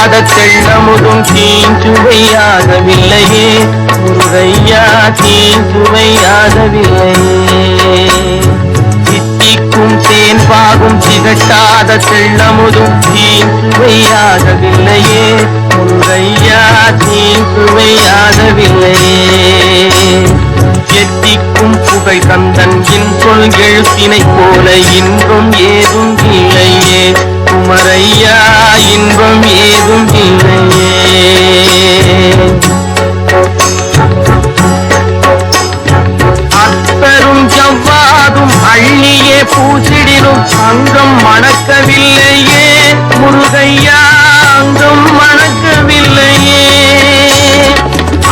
திகட்டாத தெள்ளமுதும் தீஞ்சுவையாகவில்லையே முருகையா, தீஞ்சுவையாகவில்லையே. தித்திக்கும் தேன் பாகும் திகட்டாத தெள்ளமுதும் தீஞ்சுவையாகவில்லையே முருகையா, தீஞ்சுவையாகவில்லையே. எத்திக்கும் புகழ் கந்தன் என் சொல் எழுத்தினை போல இன்பம் ஏதும் இல்லையே குமரையா, இன்பம் ஏதும் இல்லையே. அத்தரும் ஜவ்வாதும் அள்ளியே பூசிடினும் அங்கம் மணக்கவில்லையே முருகையா, அங்கம் மணக்கவில்லையே.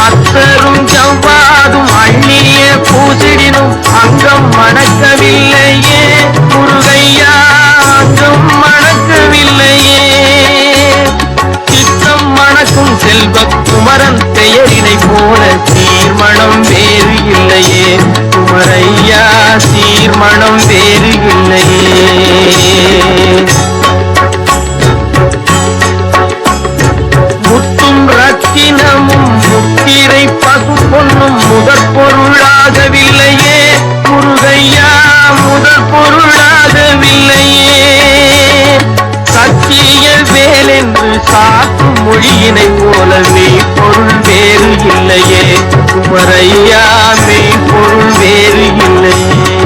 அத்தரும் ஜவ்வாதும் அள்ளியே பூசிடினும் அங்கம் மணக்கவில்லையே முருகையா, அங்கம் மணக்கவில்லையே. சித்தம் மணக்கும் செல்வ குமரன் பெயரினை போல சீர்மணம் வேறு இல்லையே குமரையா, சீர்மணம் வேறு இல்லையே. முத்தும் ரத்தினமும் முத்திரை பசு பொன்னும் முதற் பொருளாகவில்லையே முருகையா, முதற் பொருளாகவில்லையே. சத்திய வேலென்று சாற்றும் மொழியினை போல மெய்ப்பொருள் வேறு இல்லையே குமரையா, மெய்ப்பொருள் வேறு இல்லையே.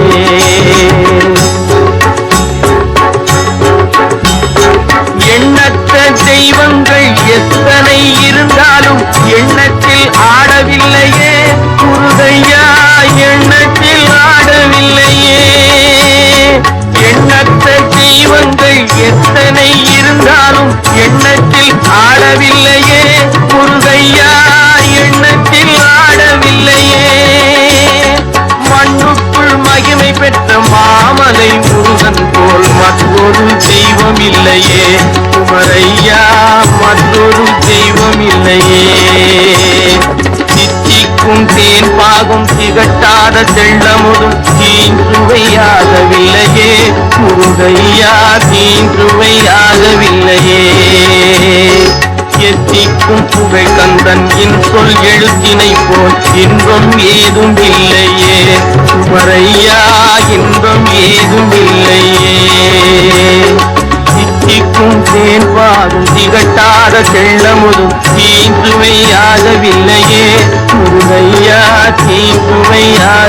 எண்ணற்ற தெய்வங்கள் எத்தனை இருந்தாலும் எண்ணத்தில் ஆடவில்லையே முருகையா, எண்ணத்தில் ஆடவில்லையே. எண்ணற்ற தெய்வங்கள் எத்தனை இருந்தாலும் எண்ணத்தில் ஆடவில்லையே முருகையா, எண்ணத்தில் ஆடவில்லையே. மண்ணுக்குள் மகிமை பெற்ற மாமலை முருகன் போல் மற்றொரு தெய்வம் இல்லையே குமரையா, மற்றொரு தெய்வம் இல்லையே. தித்திக்கும் தேன் பாகும் திகட்டாத தெள்ளமுதும் தீஞ்சுவையாகவில்லையே முருகையா, தீஞ்சுவையாகவில்லையே. எத்திக்கும் புகழ் கந்தன் என் சொல் எழுத்தினை போல் இன்பம் ஏதும் இல்லையே குமரையா, இன்பம் ஏதும் இல்லையே. தித்திக்கும் தேன் பாகும் திகட்டாத தெள்ளமுதும் தீஞ்சுவையாகவில்லையே முருகையா, தீஞ்சுவையாக